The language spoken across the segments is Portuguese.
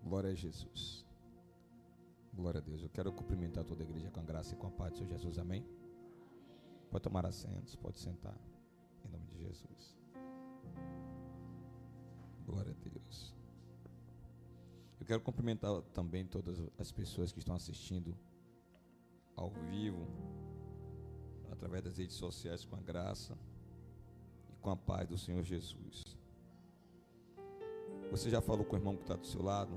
Glória a Jesus. Glória a Deus. Eu quero cumprimentar toda a igreja com a graça e com a paz do Senhor Jesus. Amém? Pode tomar assentos, pode sentar. Em nome de Jesus. Glória a Deus. Eu quero cumprimentar também todas as pessoas que estão assistindo ao vivo, através das redes sociais, com a graça e com a paz do Senhor Jesus. Você já falou com o irmão que está do seu lado?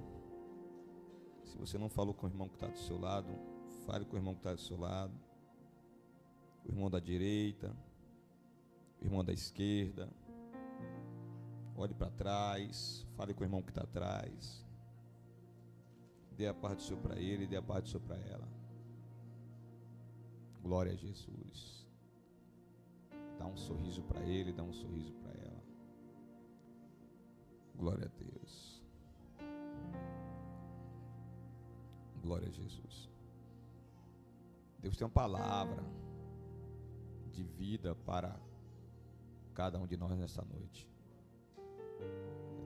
Se você não falou com o irmão que está do seu lado, fale com o irmão que está do seu lado, o irmão da direita, o irmão da esquerda. Olhe para trás, fale com o irmão que está atrás. Dê a paz do Senhor para ele, dê a paz do Senhor para ela. Glória a Jesus. Dá um sorriso para ele, dá um sorriso para ela. Glória a Deus. Glória a Jesus. Deus tem uma palavra de vida para cada um de nós nessa noite.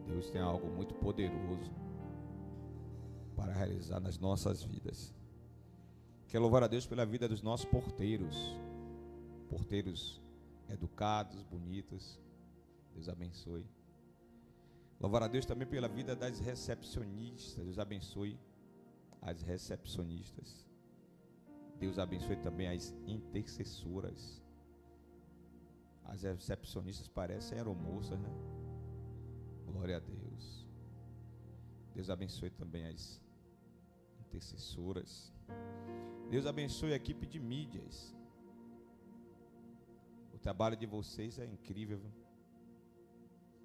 Deus tem algo muito poderoso para realizar nas nossas vidas. Quero louvar a Deus pela vida dos nossos porteiros. Porteiros educados, bonitos. Deus abençoe. Louvar a Deus também pela vida das recepcionistas. Deus abençoe as recepcionistas. Deus abençoe também as intercessoras. As recepcionistas parecem aeromoças, né? Glória a Deus. Deus abençoe também as intercessoras. Deus abençoe a equipe de mídias. O trabalho de vocês é incrível, viu?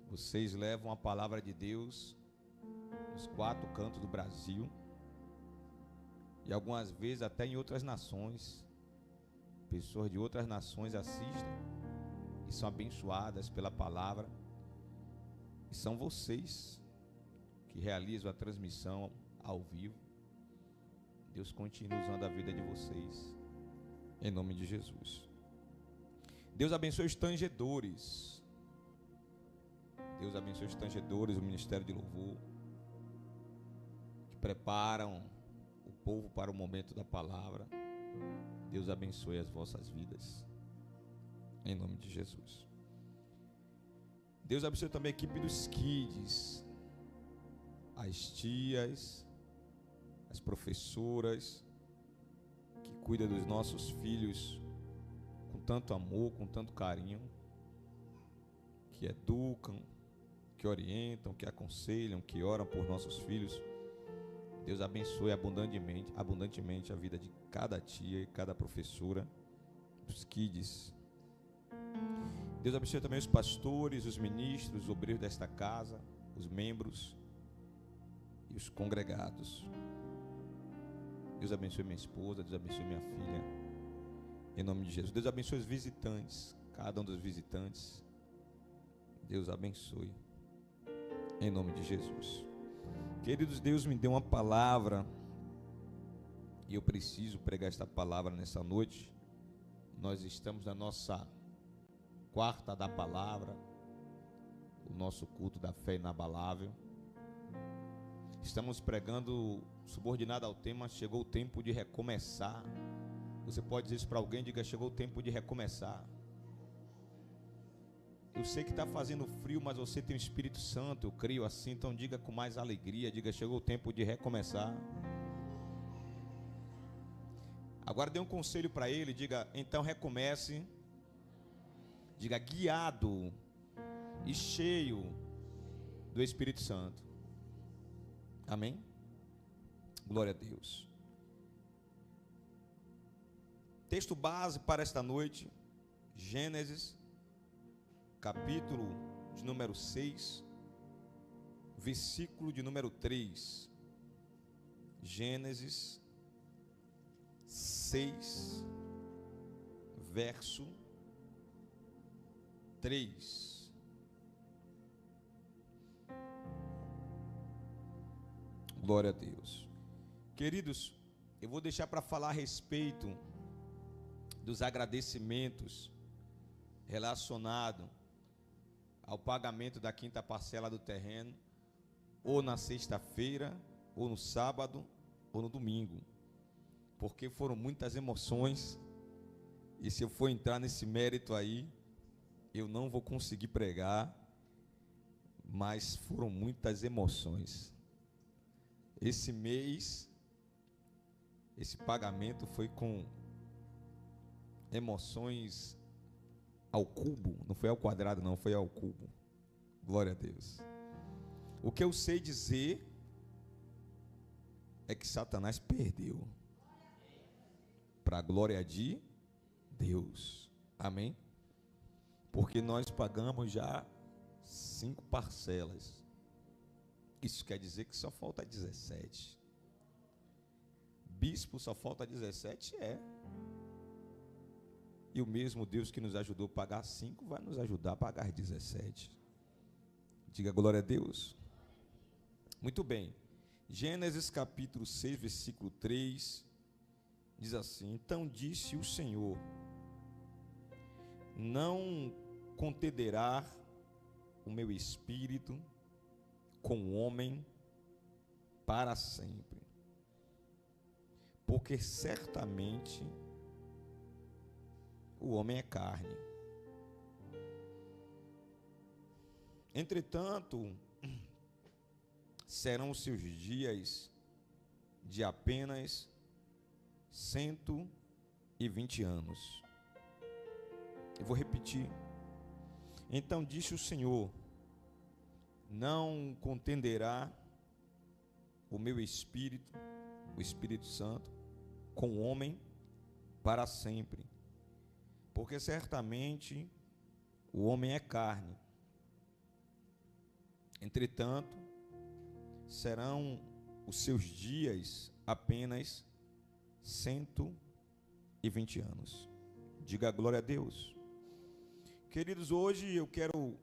Vocês levam a palavra de Deus nos 4 cantos do Brasil e algumas vezes até em outras nações. Pessoas de outras nações assistem e são abençoadas pela palavra. E são vocês que realizam a transmissão ao vivo. Deus continue usando a vida de vocês, em nome de Jesus. Deus abençoe os tangedores. Deus abençoe os tangedores, o ministério de louvor, que preparam o povo para o momento da palavra. Deus abençoe as vossas vidas, em nome de Jesus. Deus abençoe também a equipe dos kids, as tias, as professoras, que cuidam dos nossos filhos com tanto amor, com tanto carinho, que educam, que orientam, que aconselham, que oram por nossos filhos. Deus abençoe abundantemente a vida de cada tia e cada professora dos kids. Deus abençoe também os pastores, os ministros, os obreiros desta casa, os membros e os congregados. Deus abençoe minha esposa, Deus abençoe minha filha, em nome de Jesus. Deus abençoe os visitantes, cada um dos visitantes. Deus abençoe, em nome de Jesus. Queridos, Deus me deu uma palavra e eu preciso pregar esta palavra nessa noite. Nós estamos na nossa quarta da palavra, o nosso culto da fé inabalável. Estamos pregando subordinado ao tema chegou o tempo de recomeçar. Você pode dizer isso para alguém, diga: chegou o tempo de recomeçar. Eu sei que está fazendo frio, mas você tem o Espírito Santo, eu creio assim, então diga com mais alegria, diga: chegou o tempo de recomeçar. Agora dê um conselho para ele, diga: então recomece. Diga: guiado e cheio do Espírito Santo. Amém? Glória a Deus. Texto base para esta noite, Gênesis, capítulo de número 6, versículo de número 3. Gênesis 6, verso 3. Glória a Deus. Queridos, eu vou deixar para falar a respeito dos agradecimentos relacionados ao pagamento da 5ª parcela do terreno, ou na sexta-feira, ou no sábado, ou no domingo, porque foram muitas emoções, e se eu for entrar nesse mérito aí, eu não vou conseguir pregar, mas foram muitas emoções. Esse mês, esse pagamento foi com emoções ao cubo, não foi ao quadrado não, foi ao cubo. Glória a Deus. O que eu sei dizer é que Satanás perdeu, para a glória de Deus. Amém? Porque nós pagamos já 5 parcelas. Isso quer dizer que só falta 17. Bispo, só falta 17? É. E o mesmo Deus que nos ajudou a pagar 5 vai nos ajudar a pagar 17. Diga glória a Deus. Muito bem. Gênesis capítulo 6, versículo 3, diz assim: então disse o Senhor: não contenderá o meu espírito com o homem para sempre, porque certamente o homem é carne. Entretanto, serão os seus dias de apenas 120 anos. Eu vou repetir. Então disse o Senhor: não contenderá o meu espírito, o Espírito Santo, com o homem para sempre, porque certamente o homem é carne. Entretanto, serão os seus dias apenas 120 anos. Diga glória a Deus. Queridos, hoje eu quero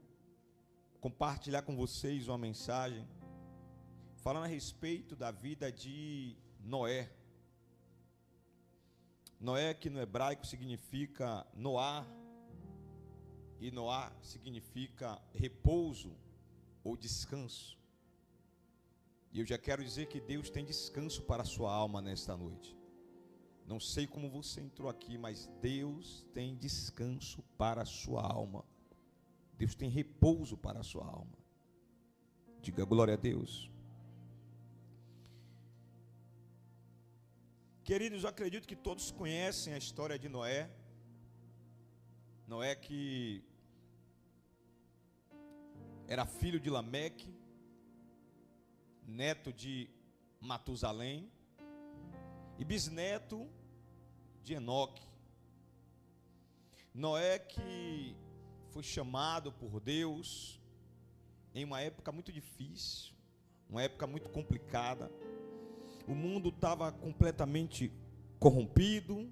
compartilhar com vocês uma mensagem falando a respeito da vida de Noé. Noé, que no hebraico significa Noá, e Noá significa repouso ou descanso. E eu já quero dizer que Deus tem descanso para a sua alma nesta noite. Não sei como você entrou aqui, mas Deus tem descanso para a sua alma. Deus tem repouso para a sua alma. Diga glória a Deus. Queridos, eu acredito que todos conhecem a história de Noé. Noé que era filho de Lameque, neto de Matusalém e bisneto de Enoque. Noé que foi chamado por Deus em uma época muito difícil, uma época muito complicada. O mundo estava completamente corrompido,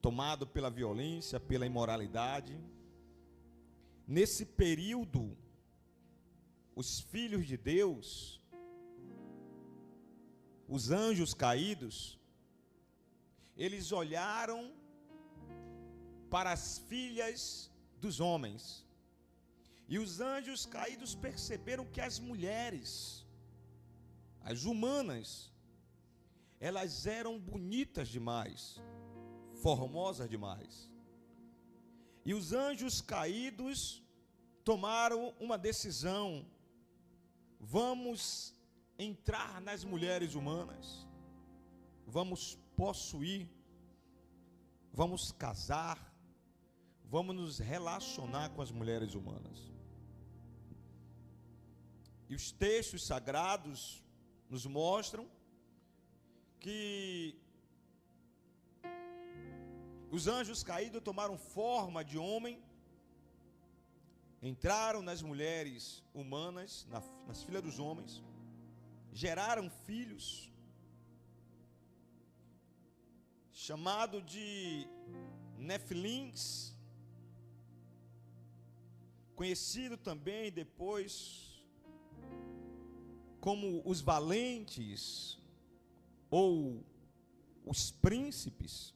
tomado pela violência, pela imoralidade. Nesse período, os filhos de Deus, os anjos caídos, eles olharam para as filhas dos homens, e os anjos caídos perceberam que as mulheres, as humanas, elas eram bonitas demais, formosas demais. E os anjos caídos tomaram uma decisão: vamos entrar nas mulheres humanas, vamos possuir, vamos casar, vamos nos relacionar com as mulheres humanas. E os textos sagrados nos mostram que os anjos caídos tomaram forma de homem, entraram nas mulheres humanas, nas filhas dos homens, geraram filhos, chamado de Nefilins, conhecido também depois como os valentes ou os príncipes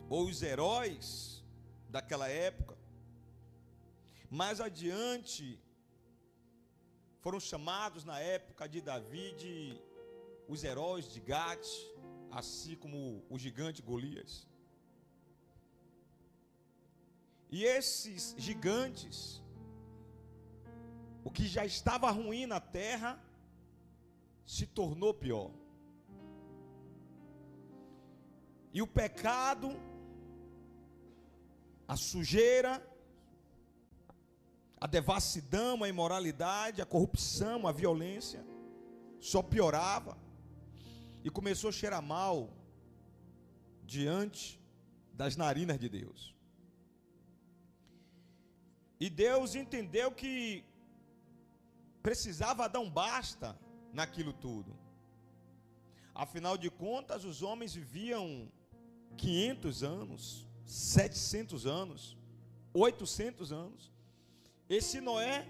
ou os heróis daquela época. Mais adiante foram chamados na época de Davi de os heróis de Gate, assim como o gigante Golias. E esses gigantes, o que já estava ruim na terra, se tornou pior. E o pecado, a sujeira, a devassidão, a imoralidade, a corrupção, a violência, só piorava. E começou a cheirar mal diante das narinas de Deus. E Deus entendeu que precisava dar um basta naquilo tudo. Afinal de contas, os homens viviam 500 anos, 700 anos, 800 anos. Esse Noé,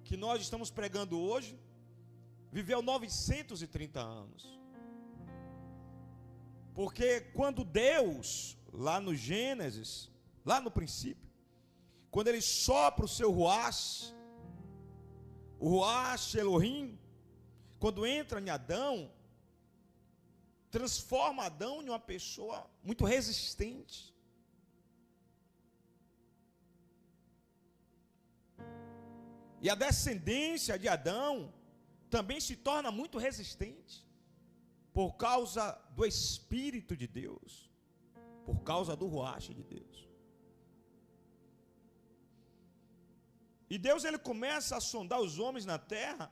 que nós estamos pregando hoje, viveu 930 anos. Porque quando Deus, lá no Gênesis, lá no princípio, quando ele sopra o seu Ruach Elohim, quando entra em Adão, transforma Adão em uma pessoa muito resistente. E a descendência de Adão também se torna muito resistente, por causa do Espírito de Deus, por causa do Ruach de Deus. E Deus, ele começa a sondar os homens na terra,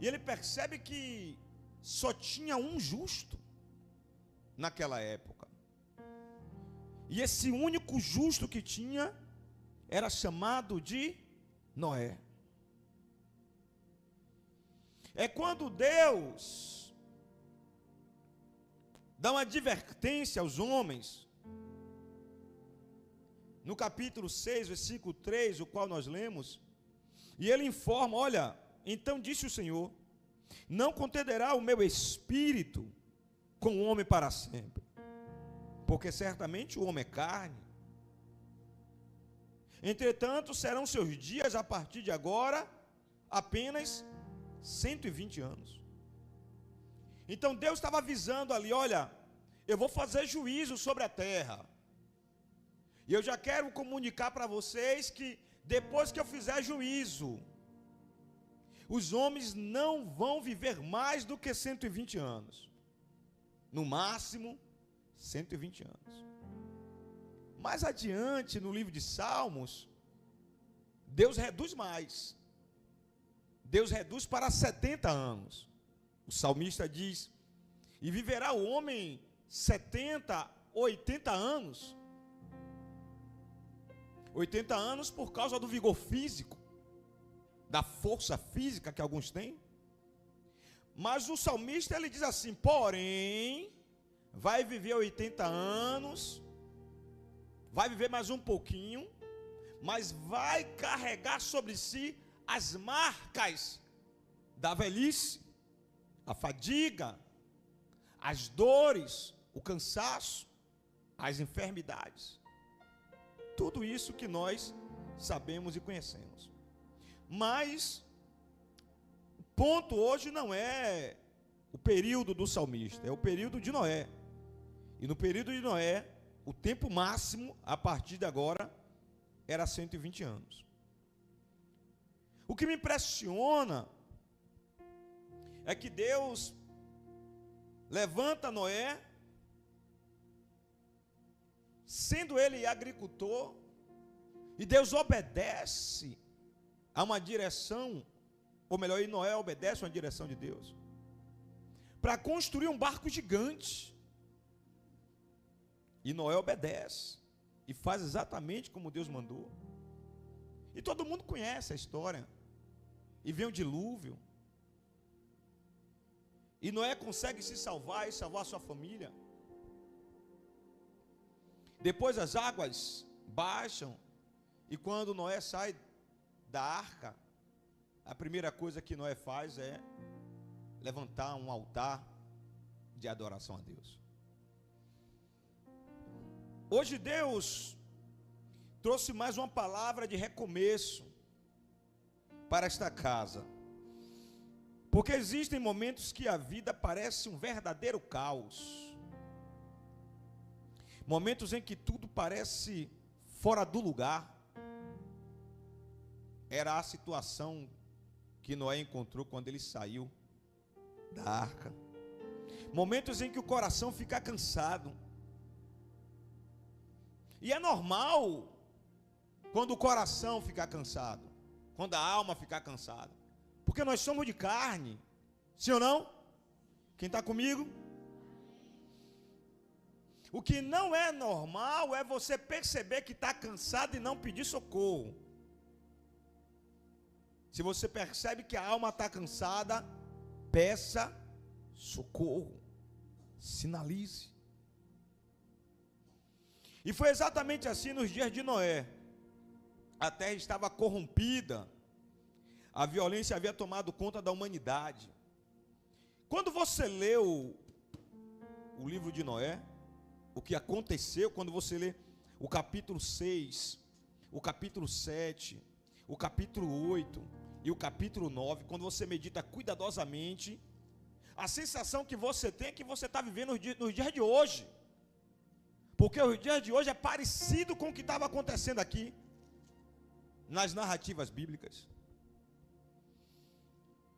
e ele percebe que só tinha um justo naquela época. E esse único justo que tinha era chamado de Noé. É quando Deus dá uma advertência aos homens, no capítulo 6, versículo 3, o qual nós lemos, e ele informa, olha, então disse o Senhor, não contenderá o meu espírito com o homem para sempre, porque certamente o homem é carne. Entretanto, serão seus dias a partir de agora apenas 120 anos. Então Deus estava avisando ali, olha, eu vou fazer juízo sobre a terra. E eu já quero comunicar para vocês que depois que eu fizer juízo, os homens não vão viver mais do que 120 anos. No máximo, 120 anos. Mais adiante, no livro de Salmos, Deus reduz mais. Deus reduz para 70 anos. O salmista diz, e viverá o homem 70, 80 anos. 80 anos por causa do vigor físico, da força física que alguns têm. Mas o salmista, ele diz assim, porém, vai viver 80 anos, vai viver mais um pouquinho, mas vai carregar sobre si as marcas da velhice, a fadiga, as dores, o cansaço, as enfermidades. Tudo isso que nós sabemos e conhecemos. Mas o ponto hoje não é o período do salmista, é o período de Noé. E no período de Noé, o tempo máximo, a partir de agora, era 120 anos. O que me impressiona é que Deus levanta Noé, sendo ele agricultor, e Deus obedece a uma direção, ou melhor, e Noé obedece a uma direção de Deus, para construir um barco gigante. E Noé obedece, e faz exatamente como Deus mandou. E todo mundo conhece a história, e vem o dilúvio, e Noé consegue se salvar e salvar a sua família. Depois as águas baixam, e quando Noé sai da arca, a primeira coisa que Noé faz é levantar um altar de adoração a Deus. Hoje Deus trouxe mais uma palavra de recomeço para esta casa. Porque existem momentos que a vida parece um verdadeiro caos. Momentos em que tudo parece fora do lugar. Era a situação que Noé encontrou quando ele saiu da arca. Momentos em que o coração fica cansado. E é normal quando o coração ficar cansado, quando a alma ficar cansada. Porque nós somos de carne. Sim ou não? Quem está comigo? O que não é normal é você perceber que está cansado e não pedir socorro. Se você percebe que a alma está cansada, peça socorro. Sinalize. E foi exatamente assim nos dias de Noé. A terra estava corrompida. A violência havia tomado conta da humanidade. Quando você leu o livro de Noé, o que aconteceu, quando você lê o capítulo 6, o capítulo 7, o capítulo 8 e o capítulo 9, quando você medita cuidadosamente, a sensação que você tem é que você está vivendo nos dias de hoje. Porque os dias de hoje é parecido com o que estava acontecendo aqui, nas narrativas bíblicas.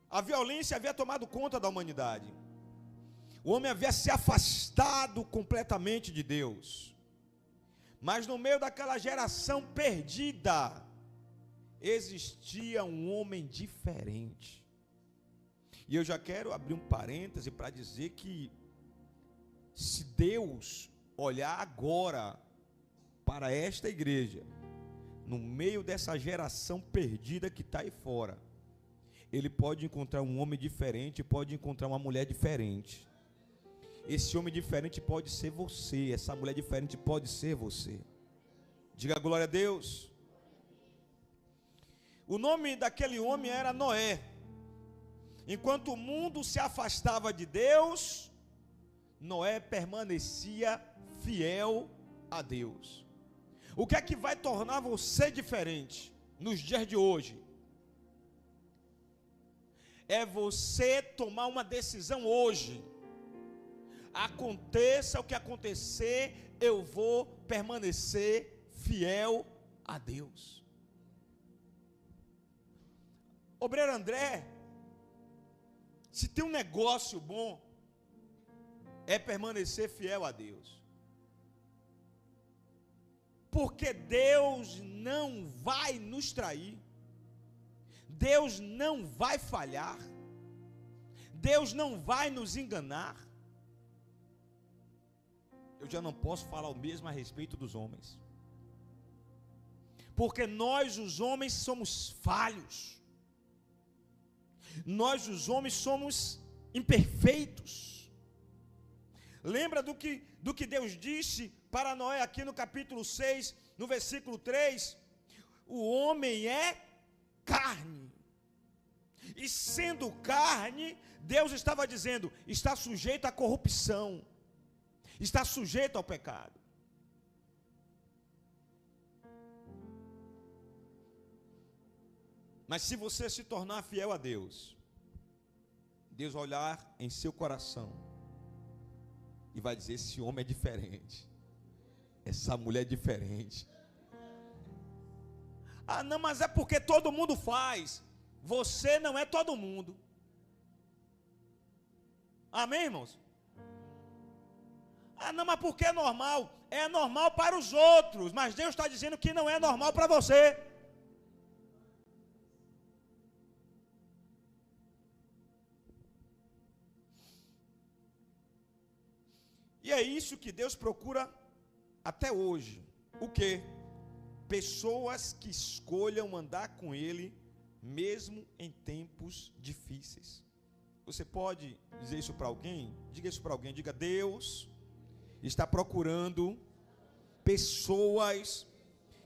A violência havia tomado conta da humanidade. O homem havia se afastado completamente de Deus. Mas no meio daquela geração perdida, existia um homem diferente. E eu já quero abrir um parêntese para dizer que, se Deus olhar agora para esta igreja, no meio dessa geração perdida que está aí fora, Ele pode encontrar um homem diferente, pode encontrar uma mulher diferente. Esse homem diferente pode ser você, essa mulher diferente pode ser você. Diga glória a Deus. O nome daquele homem era Noé. Enquanto o mundo se afastava de Deus, Noé permanecia fiel a Deus. O que é que vai tornar você diferente nos dias de hoje? É você tomar uma decisão hoje. Aconteça o que acontecer, eu vou permanecer fiel a Deus. Obreiro André, se tem um negócio bom, é permanecer fiel a Deus. Porque Deus não vai nos trair. Deus não vai falhar. Deus não vai nos enganar. Eu já não posso falar o mesmo a respeito dos homens. Porque nós, os homens, somos falhos. Nós, os homens, somos imperfeitos. Lembra do que Deus disse para Noé aqui no capítulo 6, no versículo 3? O homem é carne. E sendo carne, Deus estava dizendo, está sujeito à corrupção, está sujeito ao pecado. Mas se você se tornar fiel a Deus, Deus vai olhar em seu coração e vai dizer, esse homem é diferente, essa mulher é diferente. Ah não, mas é porque todo mundo faz. Você não é todo mundo. Amém, irmãos? Ah não, mas porque é normal? É normal para os outros, mas Deus está dizendo que não é normal para você. E é isso que Deus procura até hoje. O quê? Pessoas que escolham andar com Ele, mesmo em tempos difíceis. Você pode dizer isso para alguém? Diga isso para alguém. Diga, Deus está procurando pessoas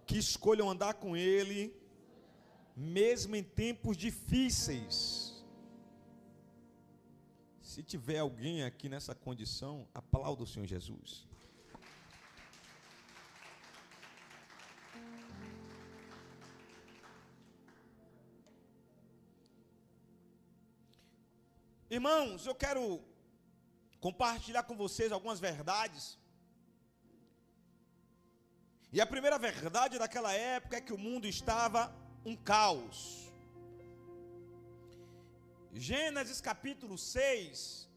que escolham andar com Ele, mesmo em tempos difíceis. Se tiver alguém aqui nessa condição, aplauda o Senhor Jesus. Irmãos, eu quero compartilhar com vocês algumas verdades. E a primeira verdade daquela época é que o mundo estava um caos. Gênesis capítulo 6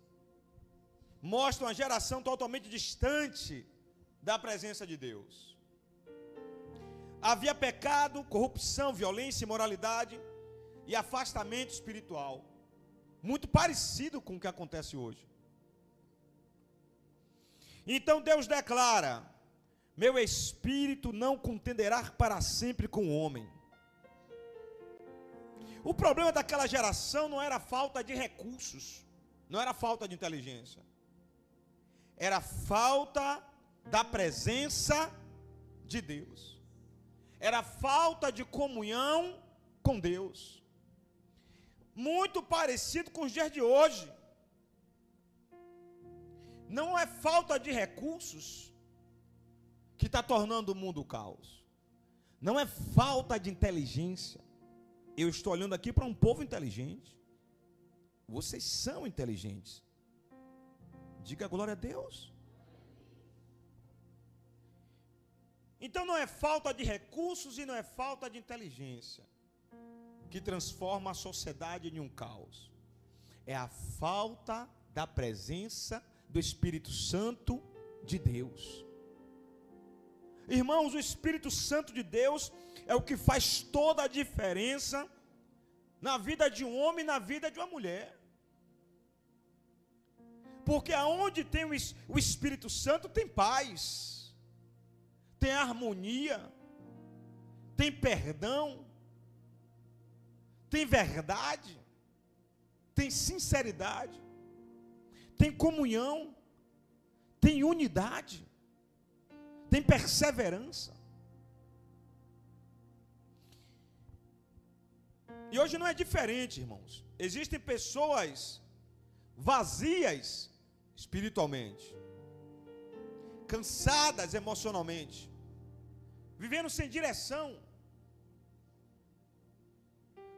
mostra uma geração totalmente distante da presença de Deus. Havia pecado, corrupção, violência, imoralidade e afastamento espiritual. Muito parecido com o que acontece hoje. Então Deus declara: meu espírito não contenderá para sempre com o homem. O problema daquela geração não era falta de recursos, não era falta de inteligência. Era falta da presença de Deus. Era falta de comunhão com Deus. Muito parecido com os dias de hoje. Não é falta de recursos que está tornando o mundo caos. Não é falta de inteligência. Eu estou olhando aqui para um povo inteligente. Vocês são inteligentes. Diga glória a Deus. Então não é falta de recursos e não é falta de inteligência que transforma a sociedade em um caos. É a falta da presença do Espírito Santo de Deus. Irmãos, o Espírito Santo de Deus é o que faz toda a diferença na vida de um homem e na vida de uma mulher. Porque aonde tem o Espírito Santo tem paz, tem harmonia, tem perdão, tem verdade, tem sinceridade, tem comunhão, tem unidade, tem perseverança. E hoje não é diferente, irmãos. Existem pessoas vazias espiritualmente, cansadas emocionalmente, vivendo sem direção,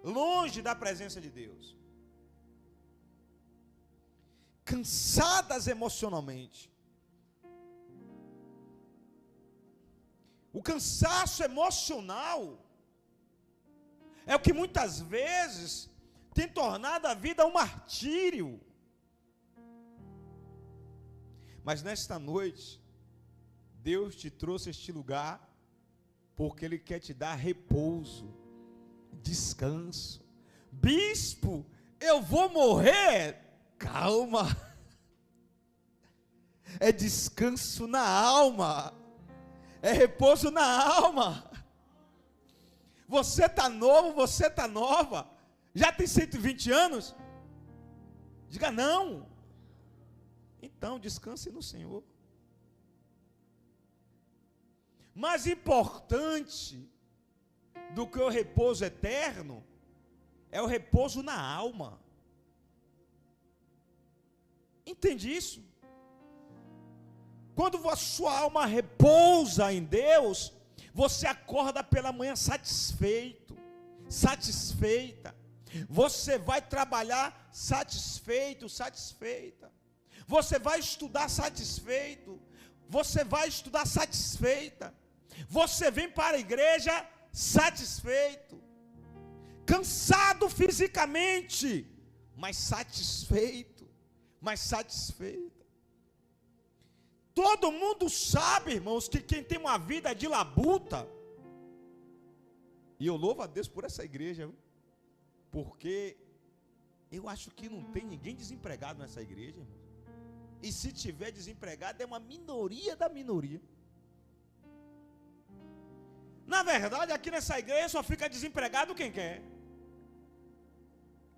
longe da presença de Deus, cansadas emocionalmente. O cansaço emocional é o que muitas vezes tem tornado a vida um martírio. Mas nesta noite, Deus te trouxe a este lugar porque Ele quer te dar repouso, descanso. Bispo, eu vou morrer. Calma. É descanso na alma. É repouso na alma. Você está novo, você está nova. Já tem 120 anos? Diga não. Então descanse no Senhor. Mais importante do que o repouso eterno é o repouso na alma. Entende isso? Quando a sua alma repousa em Deus, você acorda pela manhã satisfeito, satisfeita. Você vai trabalhar satisfeito, satisfeita. Você vai estudar satisfeito. Você vai estudar satisfeita. Você vem para a igreja satisfeito. Cansado fisicamente, mas satisfeito, mas satisfeito. Todo mundo sabe, irmãos, que quem tem uma vida de labuta, e eu louvo a Deus por essa igreja, porque eu acho que não tem ninguém desempregado nessa igreja, irmão. E se tiver desempregado, é uma minoria da minoria. Na verdade, aqui nessa igreja só fica desempregado quem quer.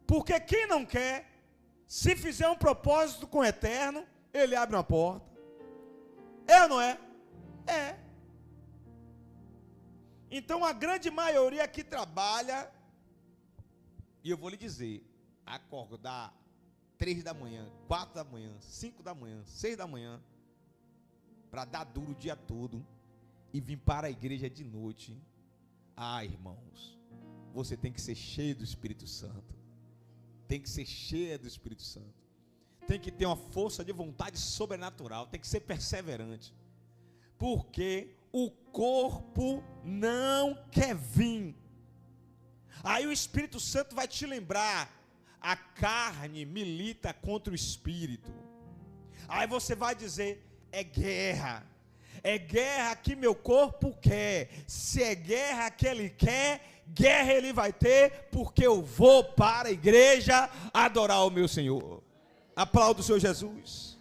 Porque quem não quer, se fizer um propósito com o eterno, ele abre uma porta. É ou não é? É. Então a grande maioria que trabalha, e eu vou lhe dizer, acordar 3 da manhã, 4 da manhã, 5 da manhã, 6 da manhã, para dar duro o dia todo, e vir para a igreja de noite. Ah, irmãos, você tem que ser cheio do Espírito Santo. tem que ser cheia do Espírito Santo. Tem que ter uma força de vontade sobrenatural, tem que ser perseverante. Porque o corpo não quer vir. Aí o Espírito Santo vai te lembrar, a carne milita contra o Espírito. Aí você vai dizer, é guerra que meu corpo quer. Se é guerra que ele quer, guerra ele vai ter, porque eu vou para a igreja adorar o meu Senhor. Aplauda o Senhor Jesus.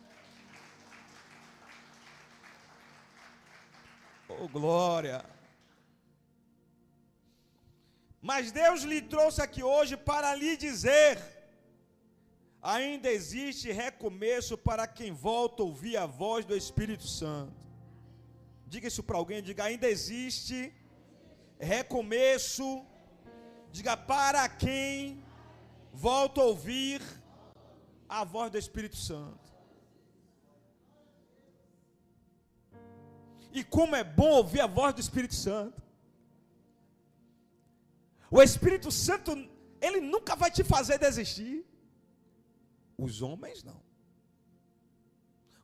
Oh, glória. Mas Deus lhe trouxe aqui hoje para lhe dizer, ainda existe recomeço para quem volta a ouvir a voz do Espírito Santo. Diga isso para alguém, diga, ainda existe recomeço, diga, para quem volta a ouvir a voz do Espírito Santo. E como é bom ouvir a voz do Espírito Santo. O Espírito Santo, ele nunca vai te fazer desistir. Os homens não.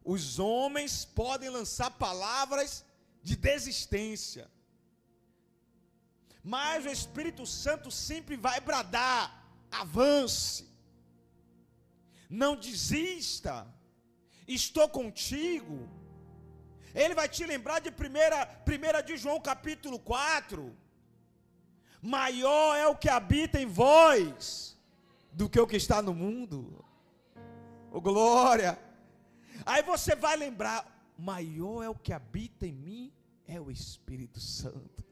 Os homens podem lançar palavras de desistência, mas o Espírito Santo sempre vai bradar, avance, não desista, estou contigo. Ele vai te lembrar de 1 de João capítulo 4, maior é o que habita em vós, do que o que está no mundo. Oh, glória. Aí você vai lembrar, maior é o que habita em mim, é o Espírito Santo.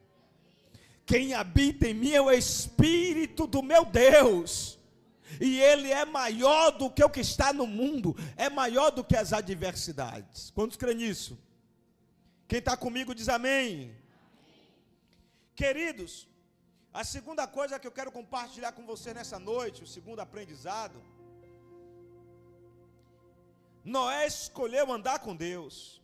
Quem habita em mim é o Espírito do meu Deus, e ele é maior do que o que está no mundo, é maior do que as adversidades. Quantos creem nisso? Quem está comigo diz amém. Queridos, a segunda coisa que eu quero compartilhar com você nessa noite, o segundo aprendizado, Noé escolheu andar com Deus.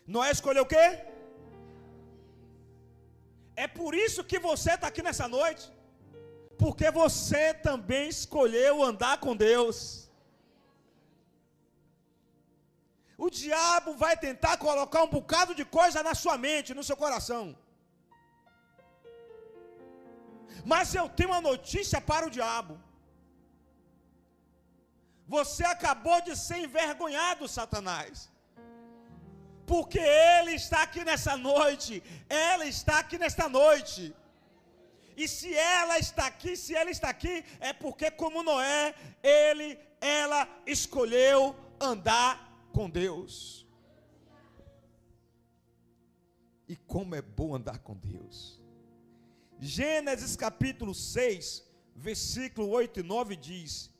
Noé escolheu o quê? É por isso que você está aqui nessa noite, porque você também escolheu andar com Deus. O diabo vai tentar colocar um bocado de coisa na sua mente, no seu coração. Mas eu tenho uma notícia para o diabo. Você acabou de ser envergonhado, Satanás. Porque ele está aqui nessa noite. Ela está aqui nesta noite. E se ela está aqui, se ele está aqui, é porque como Noé, ela escolheu andar com Deus. E como é bom andar com Deus. Gênesis capítulo 6, versículo 8 e 9 diz: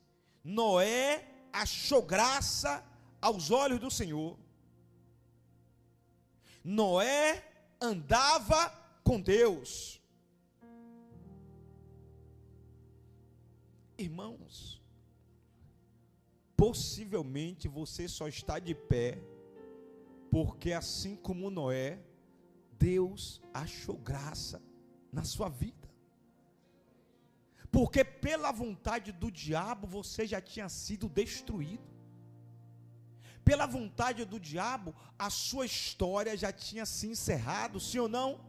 Noé achou graça aos olhos do Senhor. Noé andava com Deus. Irmãos, possivelmente você só está de pé porque, assim como Noé, Deus achou graça na sua vida. Porque pela vontade do diabo você já tinha sido destruído. Pela vontade do diabo a sua história já tinha se encerrado, sim ou não?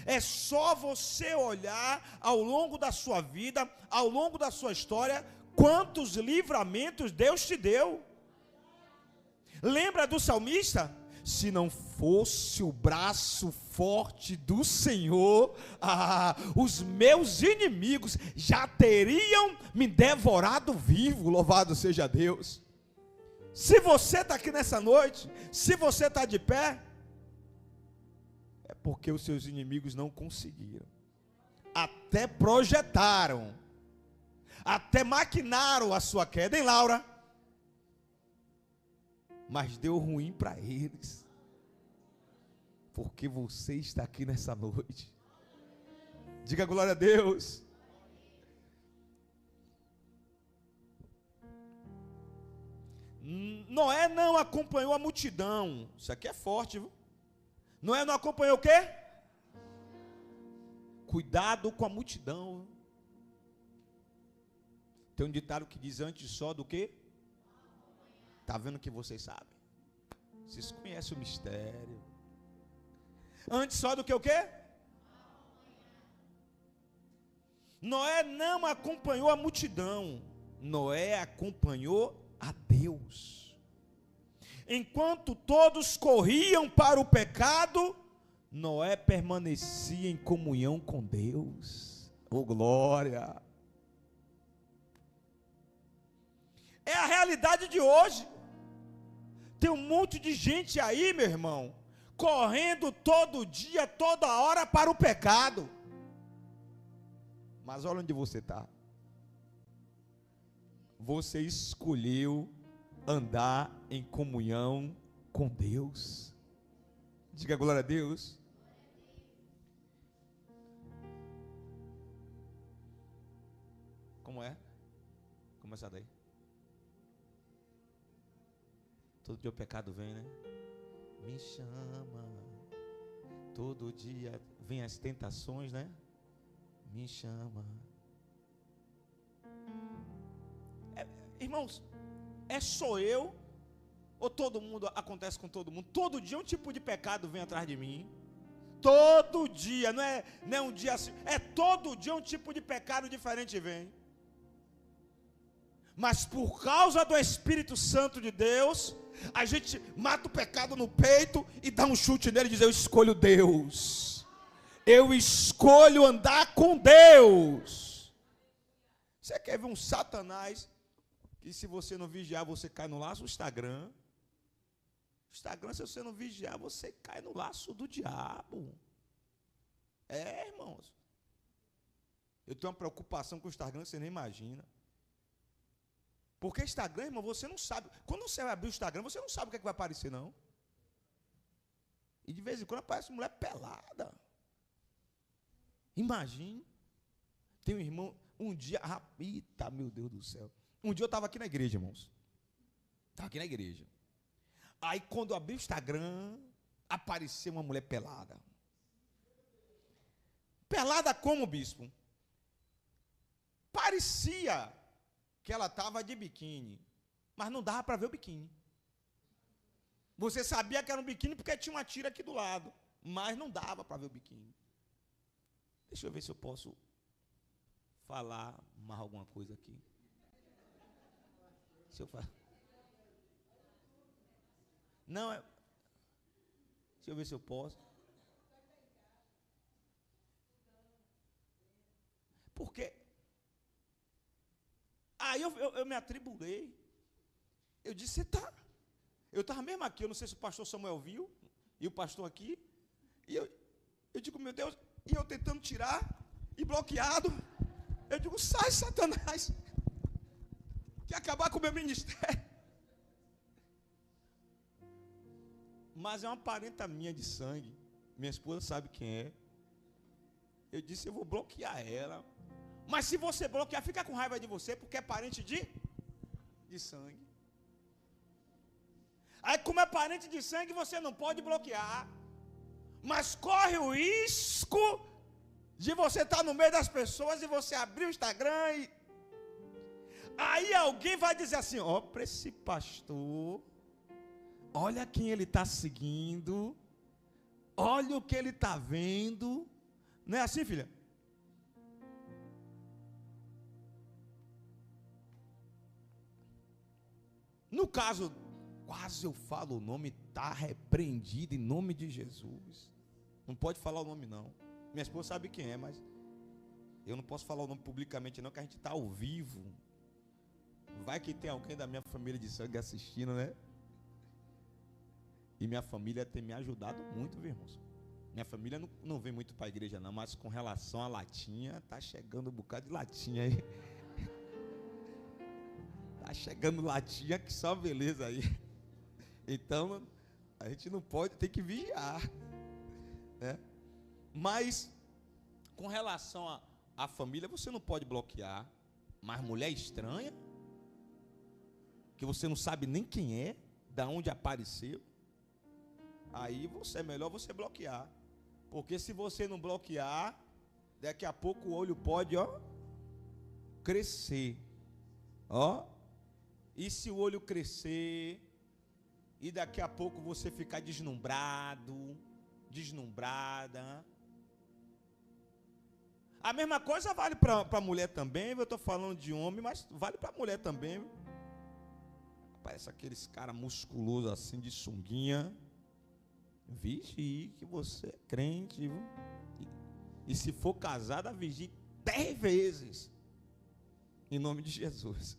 É só você olhar ao longo da sua vida, ao longo da sua história, quantos livramentos Deus te deu. Lembra do salmista? Se não fosse o braço forte do Senhor, os meus inimigos já teriam me devorado vivo. Louvado seja Deus. Se você está aqui nessa noite, se você está de pé, é porque os seus inimigos não conseguiram. Até projetaram, até maquinaram a sua queda, hein, Laura? Mas deu ruim para eles, porque você está aqui nessa noite. Diga glória a Deus. Noé não acompanhou a multidão. Isso aqui é forte, viu? Noé não acompanhou o quê? Cuidado com a multidão. Tem um ditado que diz: antes só do que? Está vendo que vocês sabem? Vocês conhecem o mistério. Antes só do que o quê? Noé não acompanhou a multidão. Noé acompanhou a Deus. Enquanto todos corriam para o pecado, Noé permanecia em comunhão com Deus. Oh, glória! É a realidade de hoje. Tem um monte de gente aí, meu irmão, correndo todo dia, toda hora para o pecado. Mas olha onde você está. Você escolheu andar em comunhão com Deus. Diga glória a Deus. Como é? Começa daí. Todo dia o pecado vem, né? Me chama. Todo dia vem as tentações, né? Me chama. Irmãos, é só eu? Ou todo mundo, acontece com todo mundo? Todo dia um tipo de pecado vem atrás de mim. Todo dia, não é um dia assim. É todo dia um tipo de pecado diferente vem. Mas por causa do Espírito Santo de Deus, a gente mata o pecado no peito e dá um chute nele e diz: eu escolho Deus. Eu escolho andar com Deus. Você quer ver um Satanás que, se você não vigiar, você cai no laço? O Instagram, se você não vigiar, você cai no laço do diabo. É, irmãos. Eu tenho uma preocupação com o Instagram que você nem imagina. Porque Instagram, irmão, você não sabe. Quando você vai abrir o Instagram, você não sabe o que, é que vai aparecer, não. E de vez em quando aparece mulher pelada. Imagine. Tem um irmão, um dia, eita, meu Deus do céu. Um dia eu estava aqui na igreja, irmãos. Estava aqui na igreja. Aí quando eu abri o Instagram, apareceu uma mulher pelada. Pelada como, bispo? Parecia que ela estava de biquíni, mas não dava para ver o biquíni. Você sabia que era um biquíni porque tinha uma tira aqui do lado, mas não dava para ver o biquíni. Deixa eu ver se eu posso falar mais alguma coisa aqui. Se eu falar. Não, deixa eu ver se eu posso. Porque aí eu me atribulei. Eu disse: você está? Eu estava mesmo aqui, eu não sei se o pastor Samuel viu, e o pastor aqui, e eu digo: meu Deus, e eu tentando tirar, e bloqueado. Eu digo: sai, Satanás, quer acabar com o meu ministério. Mas é uma parenta minha de sangue, minha esposa sabe quem é. Eu disse: eu vou bloquear ela. Mas se você bloquear, fica com raiva de você, porque é parente de sangue. Aí, como é parente de sangue, você não pode bloquear. Mas corre o risco de você estar no meio das pessoas e você abrir o Instagram e... Aí alguém vai dizer assim: ó, para esse pastor, olha quem ele está seguindo, olha o que ele está vendo. Não é assim, filha? No caso, quase eu falo o nome, está repreendido em nome de Jesus. Não pode falar o nome, não. Minha esposa sabe quem é, mas eu não posso falar o nome publicamente, não, que a gente está ao vivo. Vai que tem alguém da minha família de sangue assistindo, né? E minha família tem me ajudado muito, viu, irmãos? Minha família não vem muito para a igreja, não, mas com relação à latinha, está chegando um bocado de latinha aí. Está chegando latinha que só beleza aí. Então, a gente não pode, tem que vigiar, né? Mas, com relação à família, você não pode bloquear. Mas mulher estranha, que você não sabe nem quem é, da onde apareceu, aí é melhor você bloquear. Porque se você não bloquear, daqui a pouco o olho pode, crescer. E se o olho crescer, e daqui a pouco você ficar deslumbrada. A mesma coisa vale para a mulher também. Eu estou falando de homem, mas vale para a mulher também. Parece aqueles caras musculosos assim, de sunguinha. Vigie que você é crente, viu? E se for casada, vigie 10 vezes. Em nome de Jesus.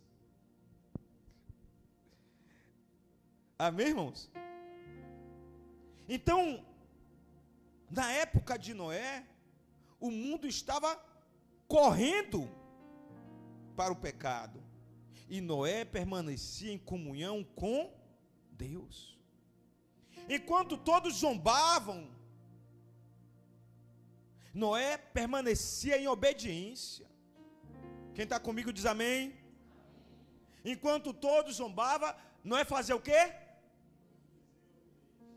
Amém, irmãos? Então, na época de Noé, o mundo estava correndo para o pecado. E Noé permanecia em comunhão com Deus. Enquanto todos zombavam, Noé permanecia em obediência. Quem está comigo diz amém. Enquanto todos zombavam, Noé fazia o quê?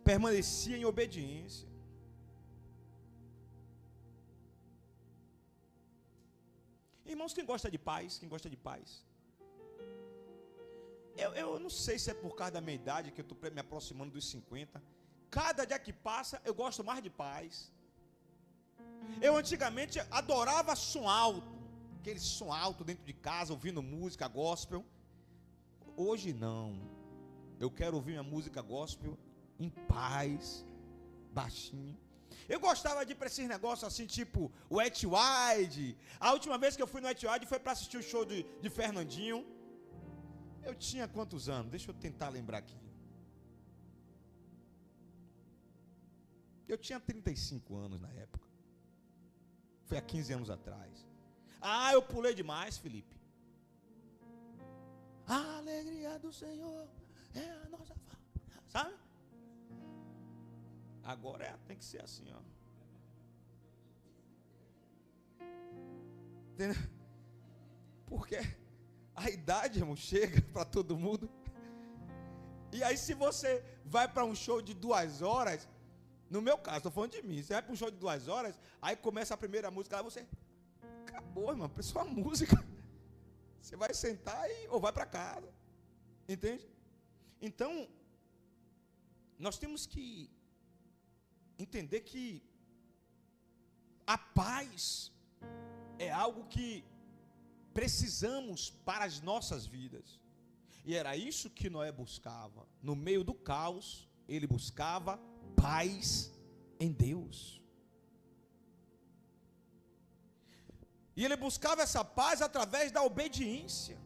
Permanecia em obediência. Irmãos, quem gosta de paz? Quem gosta de paz? Eu não sei se é por causa da minha idade, que eu estou me aproximando dos 50. Cada dia que passa, eu gosto mais de paz. Eu antigamente adorava som alto, aquele som alto dentro de casa, ouvindo música gospel. Hoje não. Eu quero ouvir minha música gospel em paz, baixinho. Eu gostava de ir para esses negócios assim, tipo o Wet Wide. A última vez que eu fui no Wet Wide foi para assistir o show de Fernandinho. Eu tinha quantos anos? Deixa eu tentar lembrar aqui. Eu tinha 35 anos na época. Foi há 15 anos atrás. Eu pulei demais, Felipe. A alegria do Senhor é a nossa força. Sabe? Agora tem que ser assim, Entendeu? Porque a idade, irmão, chega para todo mundo. E aí, se você vai para um show de 2 horas, no meu caso, estou falando de mim, você vai para um show de 2 horas, aí começa a primeira música, aí você acabou, irmão, só a música. Você vai sentar ou vai para casa. Entende? Então, nós temos que entender que a paz é algo que precisamos para as nossas vidas. E era isso que Noé buscava. No meio do caos, ele buscava paz em Deus. E ele buscava essa paz através da obediência.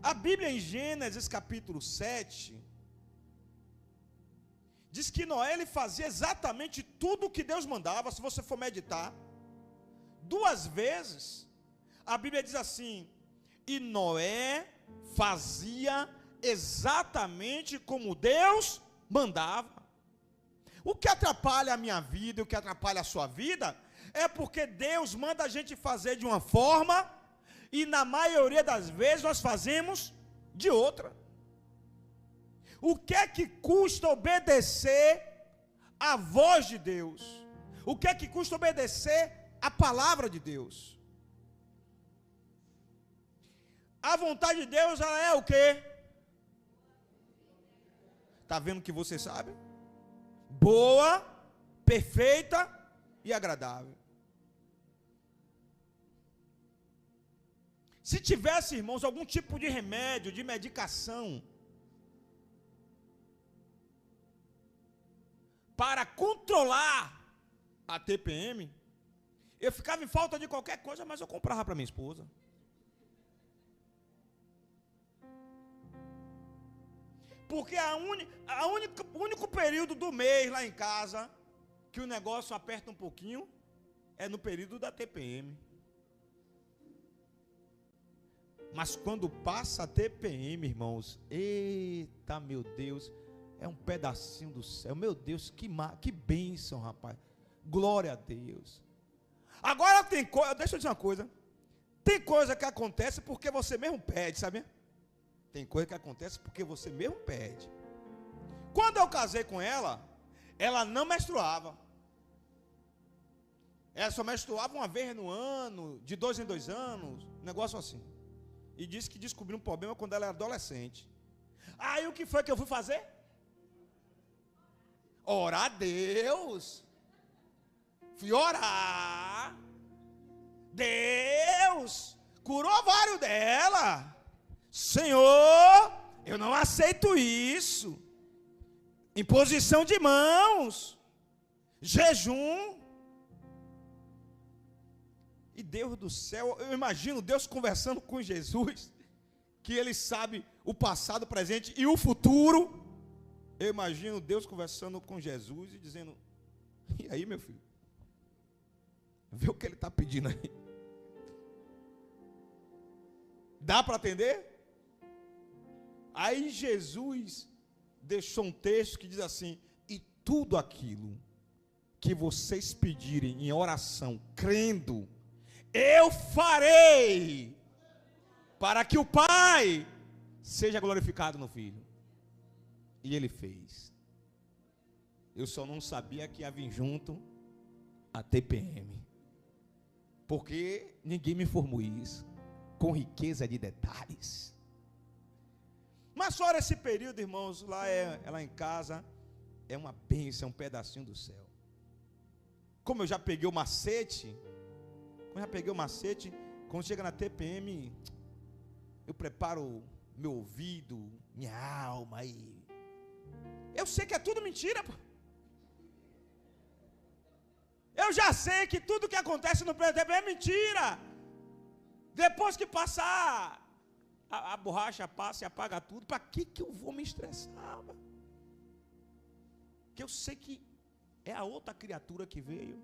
A Bíblia em Gênesis capítulo 7 diz que Noé ele fazia exatamente tudo o que Deus mandava. Se você for meditar 2 vezes, a Bíblia diz assim: e Noé fazia exatamente como Deus mandava. O que atrapalha a minha vida e o que atrapalha a sua vida é porque Deus manda a gente fazer de uma forma e na maioria das vezes nós fazemos de outra. O que é que custa obedecer a voz de Deus? O que é que custa obedecer a palavra de Deus? A vontade de Deus, ela é o quê? Está vendo que você sabe? Boa, perfeita e agradável. Se tivesse, irmãos, algum tipo de remédio, de medicação, para controlar a TPM, eu ficava em falta de qualquer coisa, mas eu comprava para minha esposa. Porque o único período do mês lá em casa que o negócio aperta um pouquinho é no período da TPM. Mas quando passa a TPM, irmãos, eita, meu Deus, é um pedacinho do céu. Meu Deus, que bênção, rapaz. Glória a Deus. Agora tem coisa, deixa eu dizer uma coisa. Tem coisa que acontece porque você mesmo pede, sabe? Tem coisa que acontece porque você mesmo pede. Quando eu casei com ela, ela não menstruava. Ela só menstruava uma vez no ano, de 2 em 2 anos, um negócio assim. E disse que descobriu um problema quando ela era adolescente. Aí o que foi que eu fui fazer? Orar a Deus. Fui orar. Deus curou o ovário dela. Senhor, eu não aceito isso. Imposição de mãos. Jejum. E Deus do céu, eu imagino Deus conversando com Jesus, que Ele sabe o passado, o presente e o futuro. Eu imagino Deus conversando com Jesus e dizendo: e aí, meu filho? Vê o que Ele está pedindo aí. Dá para atender? Aí Jesus deixou um texto que diz assim: e tudo aquilo que vocês pedirem em oração, crendo, eu farei, para que o Pai seja glorificado no Filho. E Ele fez. Eu só não sabia que ia vir junto a TPM, porque ninguém me informou isso, com riqueza de detalhes. Mas fora esse período, irmãos, lá em casa, é uma bênção, é um pedacinho do céu. Como eu já peguei o macete, quando chega na TPM, eu preparo meu ouvido, minha alma, e eu sei que é tudo mentira, pô. Eu já sei que tudo que acontece no TPM é mentira. Depois que passar, a borracha passa e apaga tudo. Para que eu vou me estressar? Que eu sei que é a outra criatura que veio.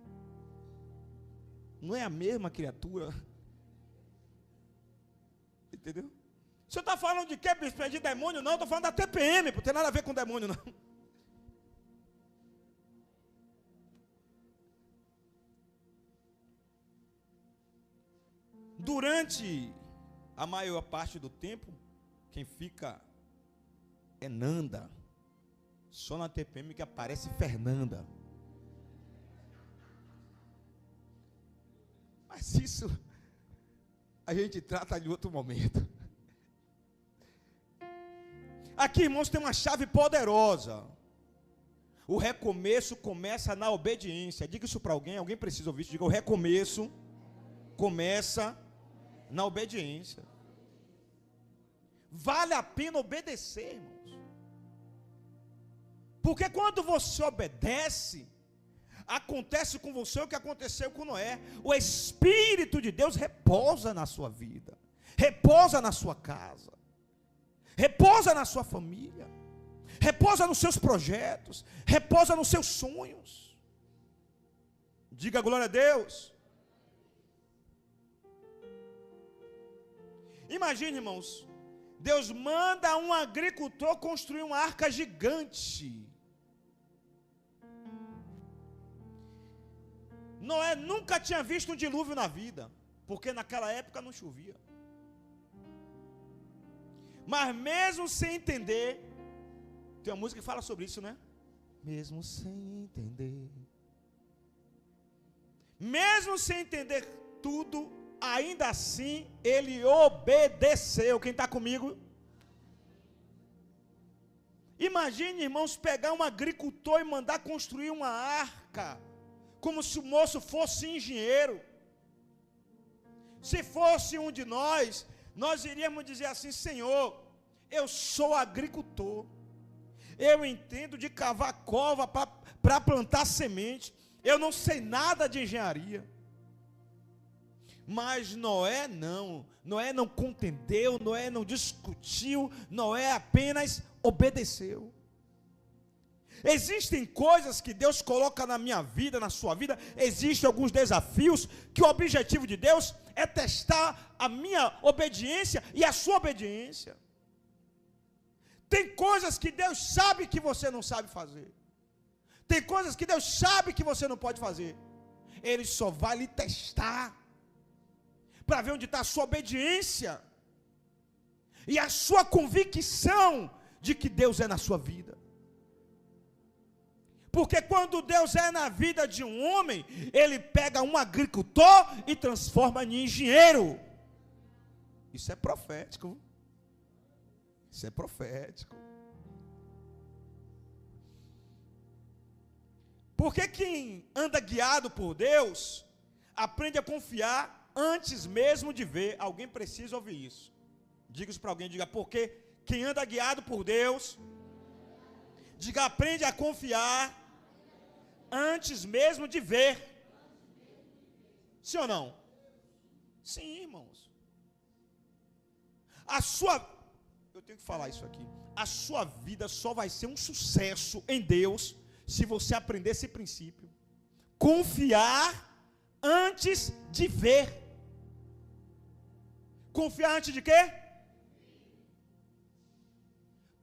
Não é a mesma criatura. Entendeu? O senhor está falando de quê, bispo? De demônio? Não, estou falando da TPM, não tem nada a ver com demônio, não. Durante a maior parte do tempo, quem fica é Nanda. Só na TPM que aparece Fernanda. Mas isso a gente trata de outro momento. Aqui, irmãos, tem uma chave poderosa. O recomeço começa na obediência. Diga isso para alguém. Alguém precisa ouvir isso. Diga: o recomeço começa na obediência. Vale a pena obedecer, irmãos. Porque quando você obedece, acontece com você o que aconteceu com Noé. O Espírito de Deus repousa na sua vida, repousa na sua casa, repousa na sua família, repousa nos seus projetos, repousa nos seus sonhos. Diga glória a Deus. Imagine, irmãos, Deus manda um agricultor construir uma arca gigante. Noé nunca tinha visto um dilúvio na vida, porque naquela época não chovia. Mas mesmo sem entender, tem uma música que fala sobre isso, né? Mesmo sem entender. Mesmo sem entender tudo, ainda assim, ele obedeceu. Quem está comigo? Imagine, irmãos, pegar um agricultor e mandar construir uma arca, como se o moço fosse engenheiro. Se fosse um de nós iríamos dizer assim: Senhor, eu sou agricultor, eu entendo de cavar cova para plantar semente, eu não sei nada de engenharia. Mas Noé não contendeu, Noé não discutiu, Noé apenas obedeceu. Existem coisas que Deus coloca na minha vida, na sua vida, existem alguns desafios, que o objetivo de Deus é testar a minha obediência e a sua obediência. Tem coisas que Deus sabe que você não sabe fazer, tem coisas que Deus sabe que você não pode fazer, Ele só vai lhe testar, para ver onde está a sua obediência, e a sua convicção, de que Deus é na sua vida. Porque quando Deus é na vida de um homem, Ele pega um agricultor e transforma em engenheiro. Isso é profético. Isso é profético. Porque quem anda guiado por Deus, aprende a confiar antes mesmo de ver. Alguém precisa ouvir isso. Diga isso para alguém, diga, porque quem anda guiado por Deus, diga, aprende a confiar antes mesmo de ver. Sim ou não? Sim, irmãos. Eu tenho que falar isso aqui. A sua vida só vai ser um sucesso em Deus se você aprender esse princípio. Confiar antes de ver. Confiar antes de quê?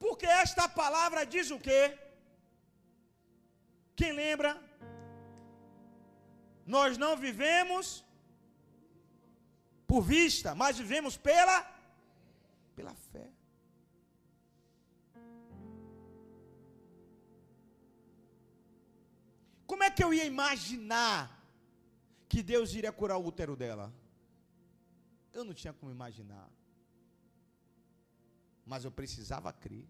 Porque esta palavra diz o quê? Quem lembra? Nós não vivemos por vista, mas vivemos pela fé. Como é que eu ia imaginar que Deus iria curar o útero dela? Eu não tinha como imaginar. Mas eu precisava crer.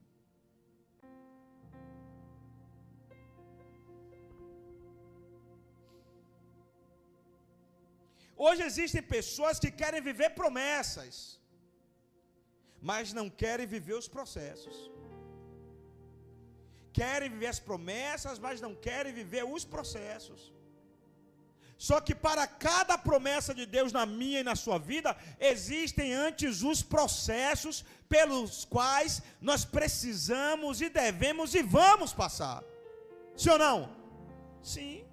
Hoje existem pessoas que querem viver promessas, mas não querem viver os processos. Querem viver as promessas, mas não querem viver os processos. Só que para cada promessa de Deus na minha e na sua vida, existem antes os processos pelos quais nós precisamos e devemos e vamos passar. Sim ou não? Sim.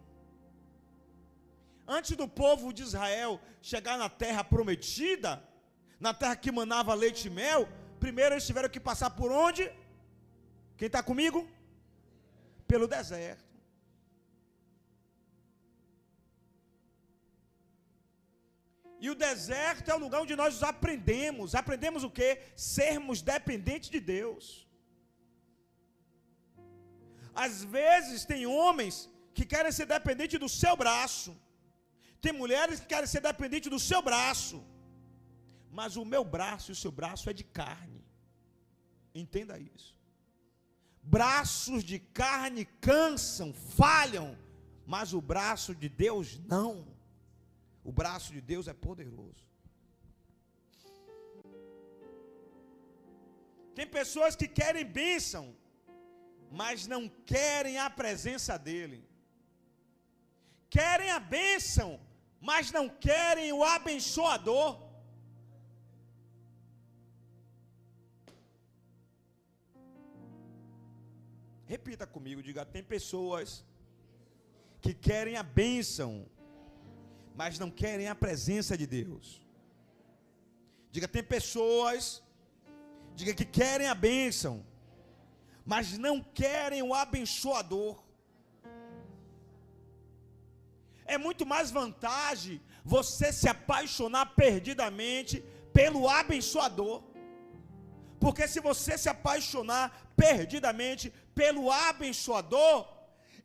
Antes do povo de Israel chegar na terra prometida, na terra que manava leite e mel, primeiro eles tiveram que passar por onde? Quem está comigo? Pelo deserto. E o deserto é o lugar onde nós aprendemos. Aprendemos o quê? Sermos dependentes de Deus. Às vezes tem homens que querem ser dependentes do seu braço. Tem mulheres que querem ser dependentes do seu braço. Mas o meu braço e o seu braço é de carne. Entenda isso. Braços de carne cansam, falham. Mas o braço de Deus não. O braço de Deus é poderoso. Tem pessoas que querem bênção, mas não querem a presença dEle. Querem a bênção, mas não querem o abençoador. Repita comigo, diga, tem pessoas que querem a bênção, mas não querem a presença de Deus. Diga, tem pessoas, diga, que querem a bênção, mas não querem o abençoador. É muito mais vantagem você se apaixonar perdidamente pelo abençoador. Porque se você se apaixonar perdidamente pelo abençoador,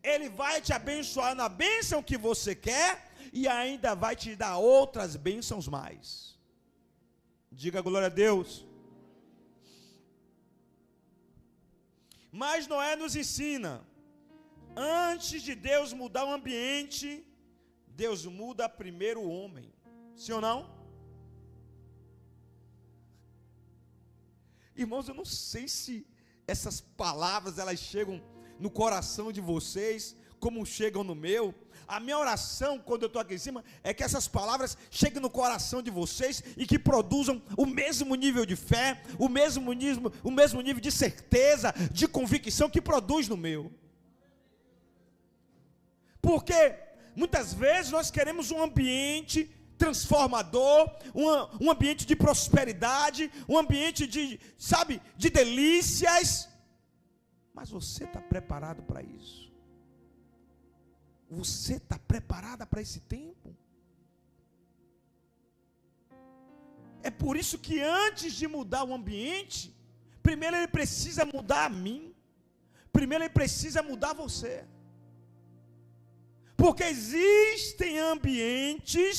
ele vai te abençoar na bênção que você quer e ainda vai te dar outras bênçãos mais. Diga glória a Deus. Mas Noé nos ensina, antes de Deus mudar o ambiente, Deus muda primeiro o homem. Sim ou não? Irmãos, eu não sei se essas palavras elas chegam no coração de vocês, como chegam no meu. A minha oração, quando eu estou aqui em cima, é que essas palavras cheguem no coração de vocês e que produzam o mesmo nível de fé, o mesmo nível de certeza, de convicção que produz no meu. Porque muitas vezes nós queremos um ambiente transformador, um ambiente de prosperidade, um ambiente de delícias. Mas você está preparado para isso? Você está preparada para esse tempo? É por isso que antes de mudar o ambiente, primeiro ele precisa mudar a mim, primeiro ele precisa mudar você. Porque existem ambientes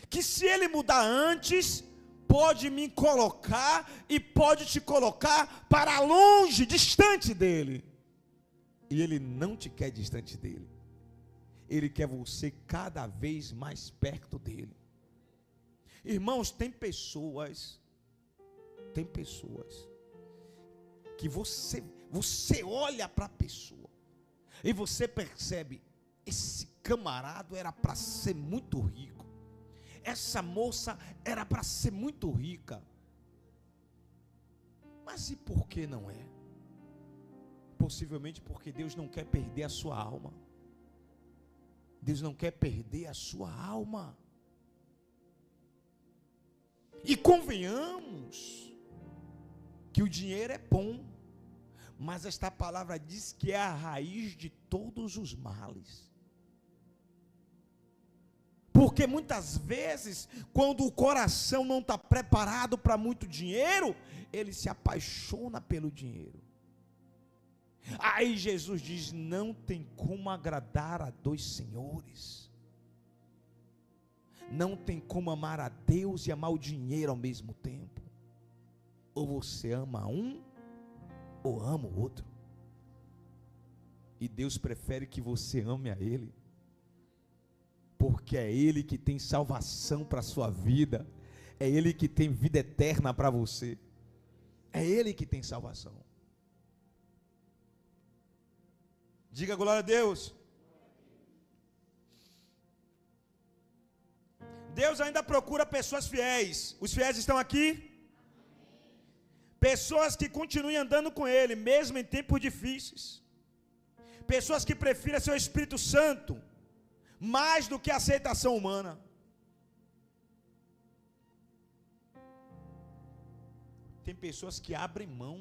que, se ele mudar antes, pode me colocar e pode te colocar para longe, distante dele. E ele não te quer distante dele. Ele quer você cada vez mais perto dele. Irmãos, tem pessoas que você olha para a pessoa e você percebe, esse camarada era para ser muito rico, essa moça era para ser muito rica, mas e por que não é? Possivelmente porque Deus não quer perder a sua alma. Deus não quer perder a sua alma. E convenhamos que o dinheiro é bom, mas esta palavra diz que é a raiz de todos os males. Porque muitas vezes, quando o coração não está preparado para muito dinheiro, ele se apaixona pelo dinheiro. Aí Jesus diz: não tem como agradar a dois senhores. Não tem como amar a Deus e amar o dinheiro ao mesmo tempo. Ou você ama um, ou ama o outro. E Deus prefere que você ame a Ele, porque é Ele que tem salvação para a sua vida, é Ele que tem vida eterna para você, é Ele que tem salvação. Diga glória a Deus. Deus ainda procura pessoas fiéis. Os fiéis estão aqui? Pessoas que continuem andando com Ele, mesmo em tempos difíceis. Pessoas que prefiram seu Espírito Santo mais do que a aceitação humana. Tem pessoas que abrem mão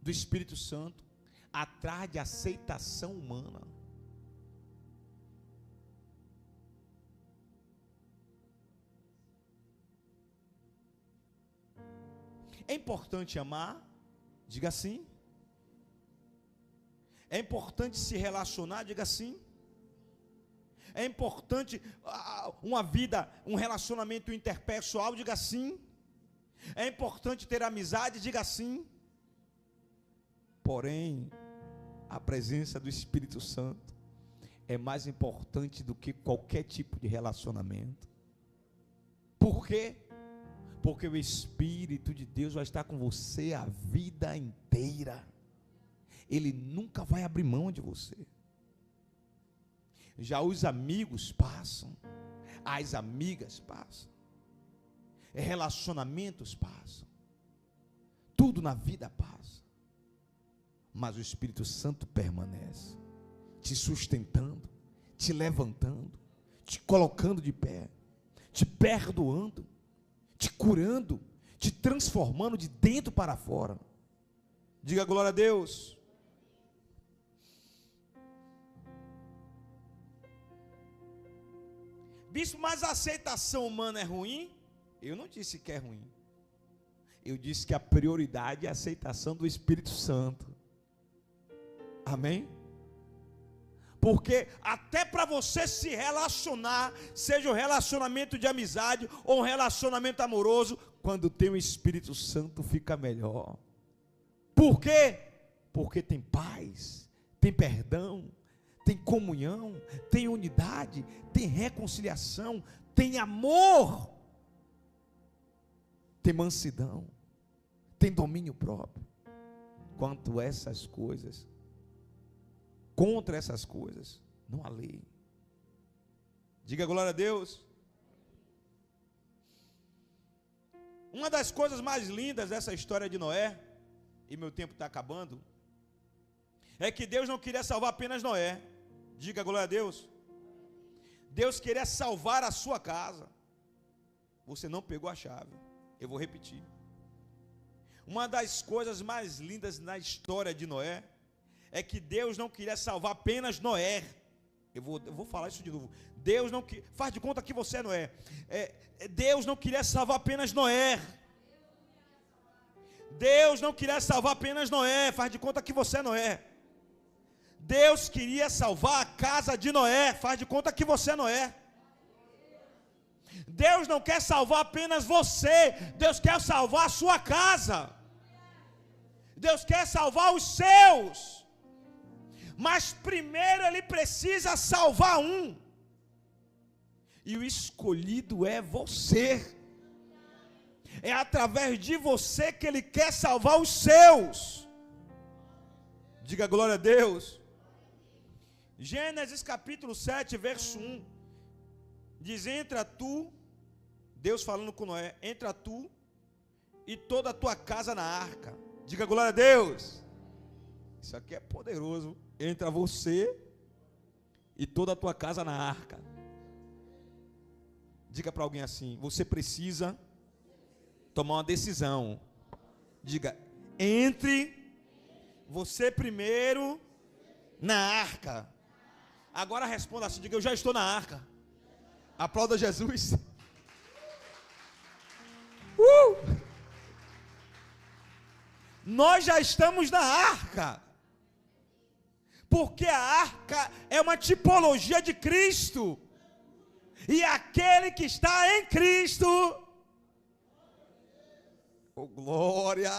do Espírito Santo atrás de aceitação humana. É importante amar, diga sim. É importante se relacionar, diga sim. É importante uma vida, um relacionamento interpessoal, diga sim. É importante ter amizade, diga sim. Porém, a presença do Espírito Santo é mais importante do que qualquer tipo de relacionamento. Por quê? Porque o Espírito de Deus vai estar com você a vida inteira. Ele nunca vai abrir mão de você. Já os amigos passam, as amigas passam, relacionamentos passam, tudo na vida passa. Mas o Espírito Santo permanece, te sustentando, te levantando, te colocando de pé, te perdoando, te curando, te transformando de dentro para fora. Diga glória a Deus. Bispo, mas a aceitação humana é ruim? Eu não disse que é ruim. Eu disse que a prioridade é a aceitação do Espírito Santo. Amém? Porque até para você se relacionar, seja um relacionamento de amizade ou um relacionamento amoroso, quando tem o Espírito Santo fica melhor. Por quê? Porque tem paz, tem perdão, tem comunhão, tem unidade, tem reconciliação, tem amor, tem mansidão, tem domínio próprio. Quanto a essas coisas, contra essas coisas, não há lei. Diga glória a Deus. Uma das coisas mais lindas dessa história de Noé, e meu tempo está acabando, é que Deus não queria salvar apenas Noé. Diga glória a Deus. Deus queria salvar a sua casa. Você não pegou a chave. Eu vou repetir. Uma das coisas mais lindas na história de Noé é que Deus não queria salvar apenas Noé. Eu vou falar isso de novo. Deus não queria, faz de conta que você é Noé. Deus não queria salvar apenas Noé. Deus não queria salvar apenas Noé. Faz de conta que você é Noé. Deus queria salvar a casa de Noé. Faz de conta que você é Noé. Deus não quer salvar apenas você. Deus quer salvar a sua casa. Deus quer salvar os seus. Mas primeiro Ele precisa salvar um. E o escolhido é você. É através de você que Ele quer salvar os seus. Diga glória a Deus. Gênesis capítulo 7, verso 1. Diz: entra tu, Deus falando com Noé, entra tu e toda a tua casa na arca. Diga glória a Deus. Isso aqui é poderoso. Entra você e toda a tua casa na arca. Diga para alguém assim: você precisa tomar uma decisão. Diga: entre você primeiro na arca. Agora responda assim: diga: eu já estou na arca. Aplauda Jesus. Nós já estamos na arca. Porque a arca é uma tipologia de Cristo. E aquele que está em Cristo, oh glória!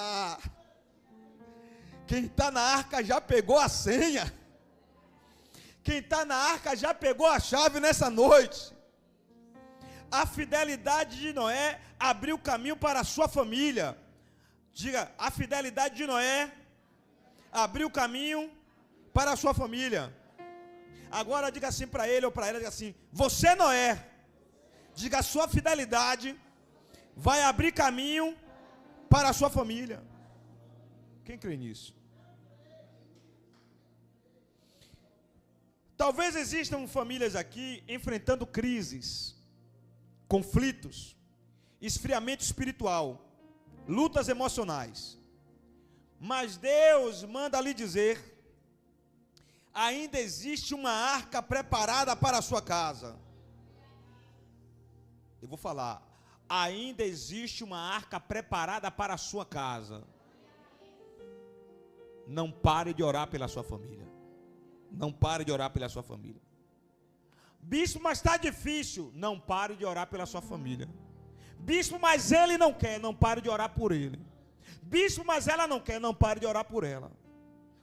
Quem está na arca já pegou a senha. Quem está na arca já pegou a chave nessa noite. A fidelidade de Noé abriu caminho para a sua família. Diga: a fidelidade de Noé abriu caminho para a sua família. Agora diga assim para ele ou para ela, diga assim: você Noé, diga, a sua fidelidade vai abrir caminho para a sua família. Quem crê nisso? Talvez existam famílias aqui enfrentando crises, conflitos, esfriamento espiritual, lutas emocionais. Mas Deus manda lhe dizer: ainda existe uma arca preparada para a sua casa. Eu vou falar: ainda existe uma arca preparada para a sua casa. Não pare de orar pela sua família. Não pare de orar pela sua família. Bispo, mas está difícil. Não pare de orar pela sua família. Bispo, mas ele não quer. Não pare de orar por ele. Bispo, mas ela não quer. Não pare de orar por ela.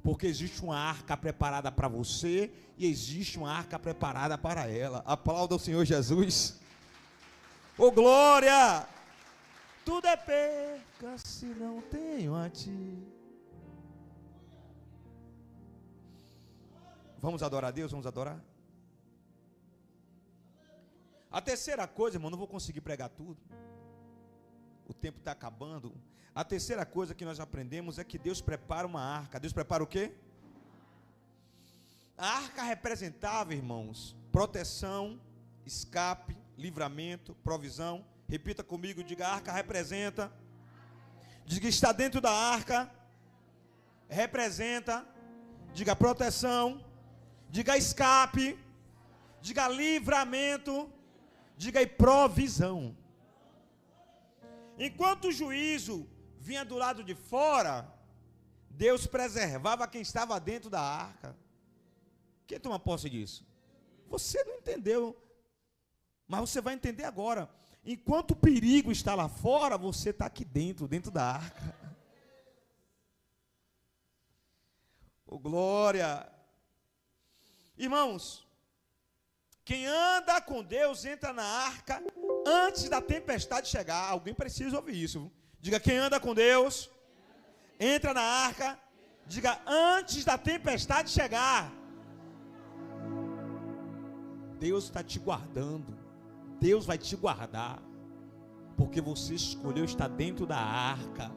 Porque existe uma arca preparada para você e existe uma arca preparada para ela. Aplauda o Senhor Jesus. Oh glória! Tudo é perca se não tenho a ti. Vamos adorar a Deus? Vamos adorar? A terceira coisa, irmão, não vou conseguir pregar tudo. O tempo está acabando. A terceira coisa que nós aprendemos é que Deus prepara uma arca. Deus prepara o quê? A arca representava, irmãos, proteção, escape, livramento, provisão. Repita comigo, diga: a arca representa. Diga: está dentro da arca. Representa. Diga: proteção. Diga: escape. Diga: livramento. Diga: e provisão. Enquanto o juízo vinha do lado de fora, Deus preservava quem estava dentro da arca. Quem toma posse disso? Você não entendeu, mas você vai entender agora. Enquanto o perigo está lá fora, você está aqui dentro da arca. Oh glória! Irmãos, quem anda com Deus entra na arca antes da tempestade chegar. Alguém precisa ouvir isso. Diga: quem anda com Deus entra na arca. Diga: antes da tempestade chegar. Deus está te guardando. Deus vai te guardar. Porque você escolheu estar dentro da arca.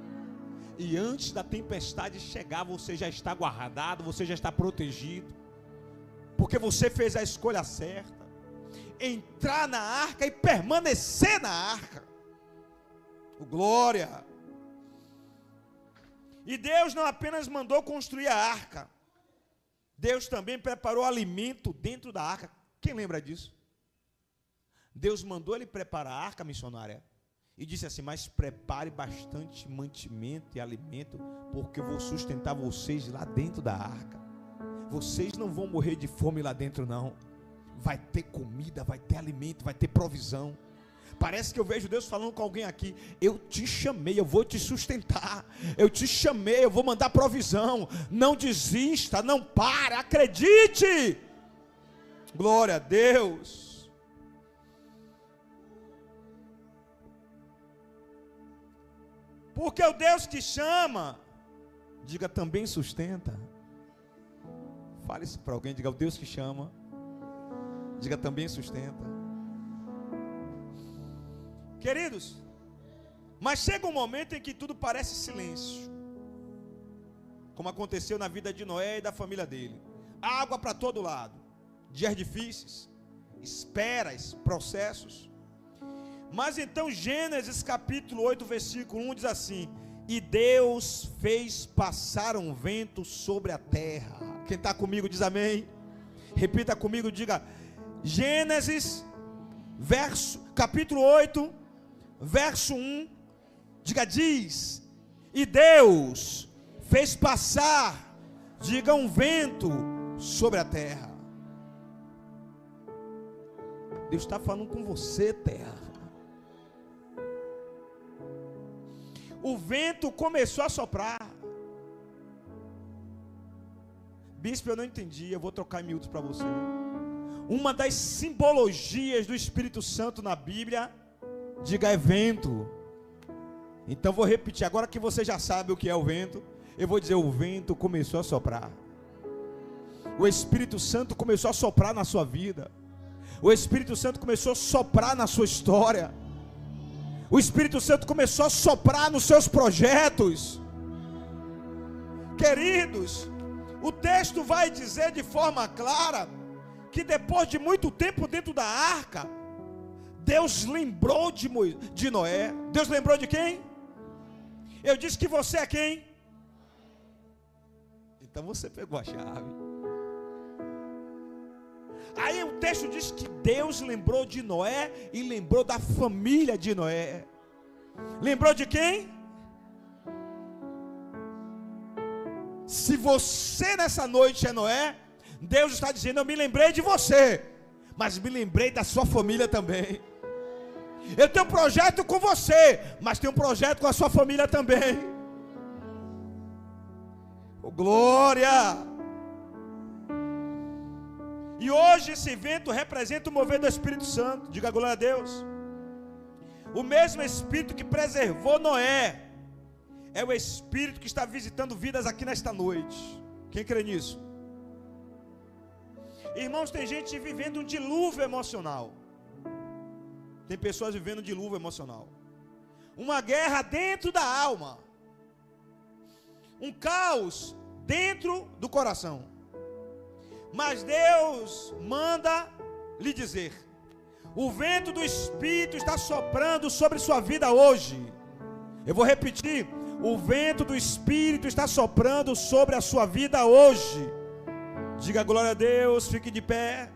E antes da tempestade chegar, você já está guardado, você já está protegido. Porque você fez a escolha certa. Entrar na arca e permanecer na arca. Oh, glória! E Deus não apenas mandou construir a arca. Deus também preparou alimento dentro da arca. Quem lembra disso? Deus mandou ele preparar a arca missionária. E disse assim: mas prepare bastante mantimento e alimento, porque eu vou sustentar vocês lá dentro da arca. vocês não vão morrer de fome lá dentro não. Vai ter comida, vai ter alimento, vai ter provisão. Parece que eu vejo Deus falando com alguém aqui: eu te chamei, eu vou te sustentar. Eu te chamei, eu vou mandar provisão. Não desista, não pare, acredite. Glória a Deus. Porque o Deus que chama, diga, também sustenta. Fale isso para alguém, diga, o Deus que chama, diga, também sustenta. Queridos, mas chega um momento em que tudo parece silêncio, como aconteceu na vida de Noé e da família dele. Água para todo lado, dias difíceis, esperas, processos. Mas então Gênesis capítulo 8, versículo 1 diz assim: e Deus fez passar um vento sobre a terra. Quem está comigo diz amém. Repita comigo, diga, Gênesis capítulo 8, verso 1, diga, diz, e Deus fez passar, diga, um vento sobre a terra. Deus está falando com você, terra. O vento começou a soprar. Bispo, eu não entendi, eu vou trocar em miúdos para você. Uma das simbologias do Espírito Santo na Bíblia, diga, é vento. Então vou repetir, agora que você já sabe o que é o vento, eu vou dizer, o vento começou a soprar. O Espírito Santo começou a soprar na sua vida. O Espírito Santo começou a soprar na sua história. O Espírito Santo começou a soprar nos seus projetos. Queridos, o texto vai dizer de forma clara que depois de muito tempo dentro da arca, Deus lembrou de Noé. Deus lembrou de quem? Eu disse que você é quem? Então você pegou a chave. Aí o texto diz que Deus lembrou de Noé e lembrou da família de Noé. Lembrou de quem? Se você nessa noite é Noé, Deus está dizendo, eu me lembrei de você, mas me lembrei da sua família também. Eu tenho um projeto com você, mas tenho um projeto com a sua família também. Oh, glória! E hoje esse vento representa o mover do Espírito Santo. Diga glória a Deus. O mesmo Espírito que preservou Noé é o Espírito que está visitando vidas aqui nesta noite. Quem crê nisso? Irmãos, tem gente vivendo um dilúvio emocional. Tem pessoas vivendo um dilúvio emocional. Uma guerra dentro da alma. Um caos dentro do coração. Mas Deus manda lhe dizer: o vento do Espírito está soprando sobre sua vida hoje. Eu vou repetir: o vento do Espírito está soprando sobre a sua vida hoje. Diga glória a Deus, fique de pé.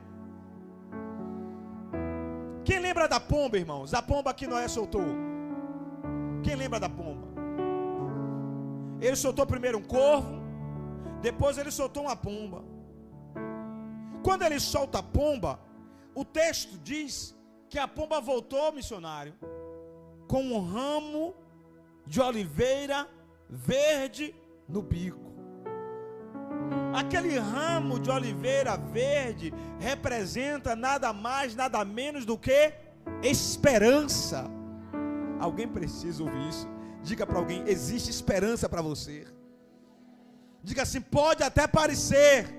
Quem lembra da pomba, irmãos? A pomba que Noé soltou. Quem lembra da pomba? Ele soltou primeiro um corvo, depois ele soltou uma pomba. Quando ele solta a pomba, o texto diz que a pomba voltou, missionário, com um ramo de oliveira verde no bico. Aquele ramo de oliveira verde representa nada mais, nada menos do que esperança. Alguém precisa ouvir isso. Diga para alguém: existe esperança para você. Diga assim: pode até parecer.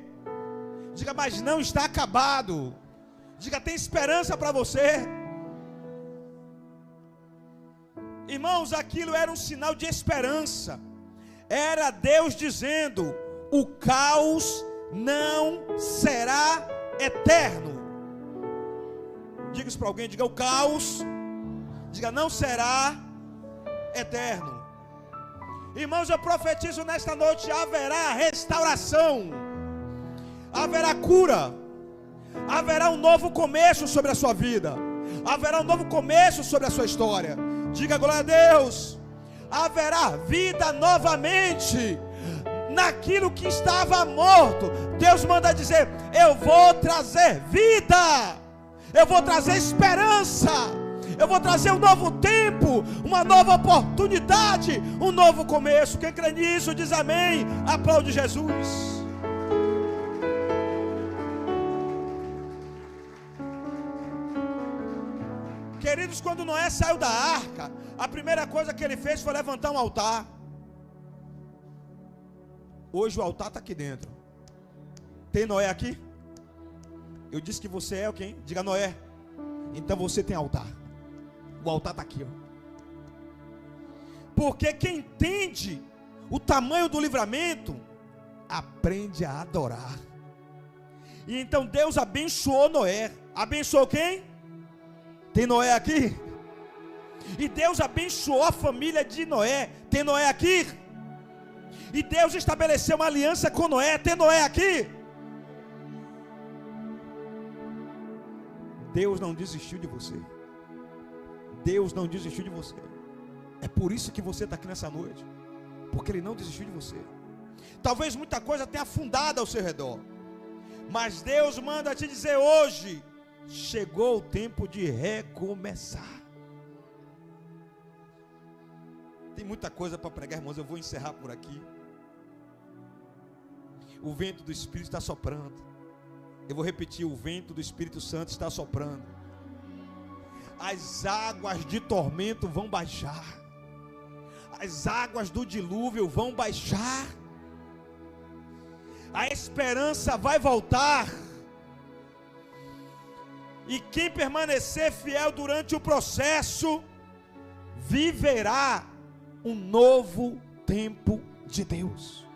Diga, mas não está acabado. Diga, tem esperança para você. Irmãos, aquilo era um sinal de esperança. Era Deus dizendo: o caos não será eterno. Diga isso para alguém, diga: o caos, diga, não será eterno. Irmãos, eu profetizo nesta noite: haverá restauração, haverá cura, haverá um novo começo sobre a sua vida, haverá um novo começo sobre a sua história. Diga glória a Deus. Haverá vida novamente. naquilo que estava morto. Deus manda dizer: eu vou trazer vida, eu vou trazer esperança, eu vou trazer um novo tempo, uma nova oportunidade, um novo começo. Quem crê nisso diz amém, aplaude Jesus. Queridos, quando Noé saiu da arca, a primeira coisa que ele fez foi levantar um altar. Hoje o altar está aqui dentro. Tem Noé aqui? Eu disse que você é o quem? Diga Noé. Então você tem altar. O altar está aqui, ó. Porque quem entende o tamanho do livramento, aprende a adorar. E então Deus abençoou Noé. Abençoou quem? Tem Noé aqui? E Deus abençoou a família de Noé. Tem Noé aqui? E Deus estabeleceu uma aliança com Noé. Tem Noé aqui? Deus não desistiu de você. Deus não desistiu de você. É por isso que você está aqui nessa noite, porque Ele não desistiu de você. Talvez muita coisa tenha afundado ao seu redor, mas Deus manda te dizer hoje: chegou o tempo de recomeçar. Tem muita coisa para pregar, irmãos. Eu vou encerrar por aqui. O vento do Espírito está soprando. Eu vou repetir: o vento do Espírito Santo está soprando. As águas de tormento vão baixar. As águas do dilúvio vão baixar. A esperança vai voltar. E quem permanecer fiel durante o processo, viverá um novo tempo de Deus.